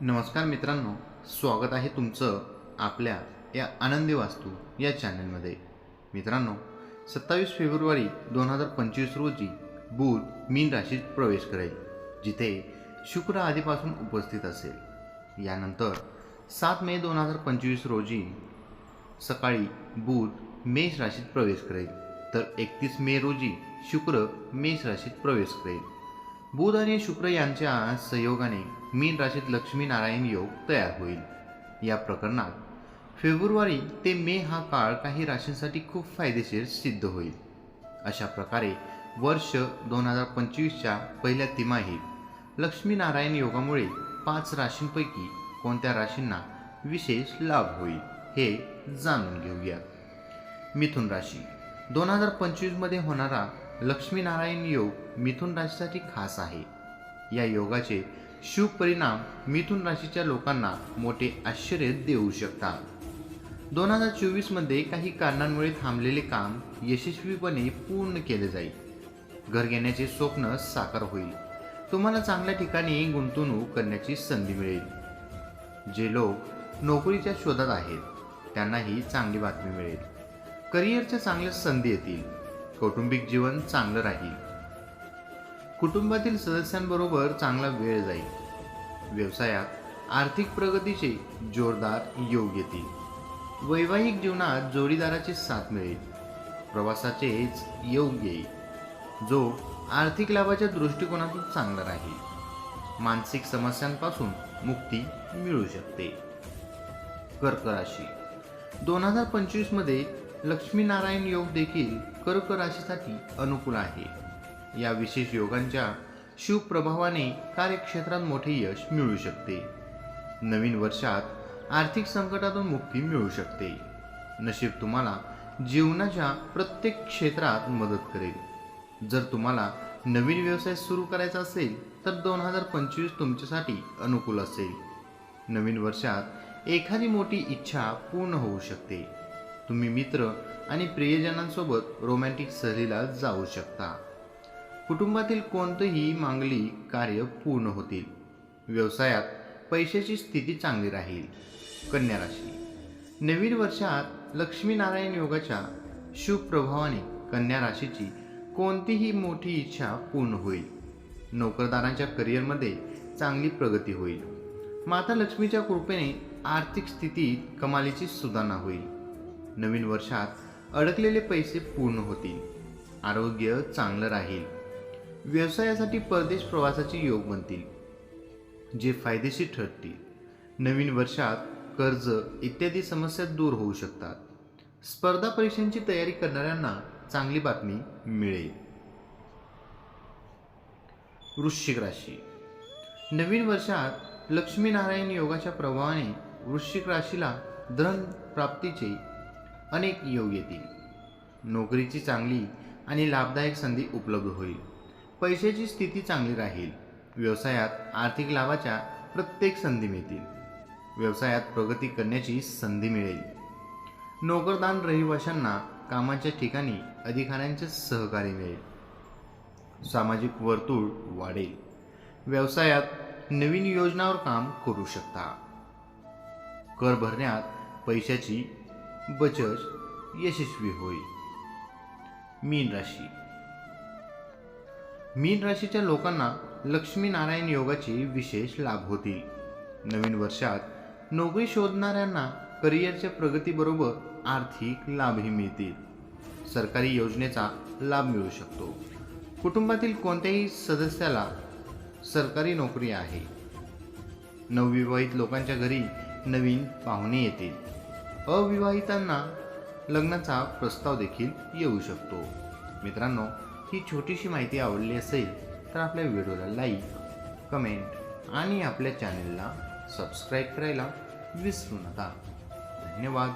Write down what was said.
नमस्कार मित्रांनो, स्वागत आहे तुमचं आपल्या या आनंदी वास्तू या चॅनलमध्ये. मित्रांनो, 27 फेब्रुवारी 2025 रोजी बुध मीन राशीत प्रवेश करेल, जिथे शुक्र आधीपासून उपस्थित असेल. यानंतर 7 मे 2025 रोजी सकाळी बुध मेष राशीत प्रवेश करेल, तर 31 मे रोजी शुक्र मेष राशीत प्रवेश करेल. बुध आणि शुक्र यांच्या संयोगाने मीन राशीत लक्ष्मी नारायण योग तयार होईल. या प्रकरणात फेब्रुवारी ते मे हा काळ काही राशींसाठी खूप फायदेशीर सिद्ध होईल. अशा प्रकारे वर्ष 2025च्या पहिल्या तिमाहीत लक्ष्मी नारायण योगामुळे 5 राशींपैकी कोणत्या राशींना विशेष लाभ होईल हे जाणून घेऊया. मिथुन राशी. 2025 मध्ये होणारा लक्ष्मी नारायण योग मिथुन राशीसाठी खास आहे. या योगाचे शुभ परिणाम मिथुन राशीच्या लोकांना मोठे आश्चर्य देऊ शकतात. 2024 मध्ये काही कारणांमुळे थांबलेले काम यशस्वीपणे पूर्ण केले जाईल. घर घेण्याचे स्वप्न साकार होईल. तुम्हाला चांगल्या ठिकाणी गुंतवणूक करण्याची संधी मिळेल. जे लोक नोकरीच्या शोधात आहेत त्यांनाही चांगली बातमी मिळेल. करिअरच्या चांगल्या संधी येतील. कौटुंबिक जीवन चांगलं राहील. कुटुंबातील सदस्यांबरोबर चांगला वेळ जाईल. व्यवसायात आर्थिक प्रगतीचे जोरदार योग येतील. वैवाहिक जीवनात जोडीदाराची साथ मिळेल. प्रवासाचेच योग येईल, जो आर्थिक लाभाच्या दृष्टिकोनातून चांगला राहील. मानसिक समस्यांपासून मुक्ती मिळू शकते. कर्क राशी. 2025 मध्ये लक्ष्मी नारायण योग देखील कर्क राशीसाठी अनुकूल आहे. या विशेष योगांच्या शुभ प्रभावाने कार्यक्षेत्रात मोठे यश मिळू शकते. नवीन वर्षात आर्थिक संकटातून मुक्ती मिळू शकते. नशीब तुम्हाला जीवनाच्या प्रत्येक क्षेत्रात मदत करेल. जर तुम्हाला नवीन व्यवसाय सुरू करायचा असेल तर 2025 तुमच्यासाठी अनुकूल असेल. नवीन वर्षात एखादी मोठी इच्छा पूर्ण होऊ शकते. तुम्ही मित्र आणि प्रियजनांसोबत रोमॅन्टिक सहलीला जाऊ शकता. कुटुंबातील कोणतेही मांगलिक कार्य पूर्ण होतील. व्यवसायात पैशाची स्थिती चांगली राहील. कन्या राशी. नवीन वर्षात लक्ष्मी नारायण योगाच्या शुभ प्रभावाने कन्या राशीची कोणतीही मोठी इच्छा पूर्ण होईल. नोकरदारांच्या करिअरमध्ये चांगली प्रगती होईल. माता लक्ष्मीच्या कृपेने आर्थिक स्थितीत कमालीची सुधारणा होईल. नवीन वर्षात अडकलेले पैसे पूर्ण होतील. आरोग्य चांगलं राहील. व्यवसायासाठी परदेश प्रवासाचे योग बनतील, जे फायदेशीर ठरतील. नवीन वर्षात कर्ज इत्यादी समस्या दूर होऊ शकतात. स्पर्धा परीक्षांची तयारी करणाऱ्यांना चांगली बातमी मिळेल. वृश्चिक राशी. नवीन वर्षात लक्ष्मी नारायण योगाच्या प्रभावाने वृश्चिक राशीला धन प्राप्तीचे अनेक योग येतील. नोकरीची चांगली आणि लाभदायक संधी उपलब्ध होईल. पैशाची स्थिती चांगली राहील. व्यवसायात आर्थिक लाभाच्या प्रत्येक संधी मिळतील. व्यवसायात प्रगती करण्याची संधी मिळेल. नोकरदार रहिवाशांना कामाच्या ठिकाणी अधिकाऱ्यांचे सहकार्य मिळेल. सामाजिक वर्तुळ वाढेल. व्यवसायात नवीन योजनांवर काम करू शकता. कर भरण्यात पैशाची बचत यशस्वी होईल. मीन राशी. मीन राशीच्या लोकांना लक्ष्मी नारायण योगाचे विशेष लाभ होतील. नवीन वर्षात नोकरी शोधणाऱ्यांना करिअरच्या प्रगतीबरोबर आर्थिक लाभही मिळतील. सरकारी योजनेचा लाभ मिळू शकतो. कुटुंबातील कोणत्याही सदस्याला सरकारी नोकरी आहे. नवविवाहित लोकांच्या घरी नवीन पाहुणे येतील. अविवाहितांना लग्नाचा प्रस्ताव देखील येऊ शकतो. मित्रांनो, ही छोटीशी माहिती आवडली असेल तर आपल्या व्हिडिओला लाईक, कमेंट आणि आपल्या चॅनलला सबस्क्राईब करायला विसरू नका. धन्यवाद.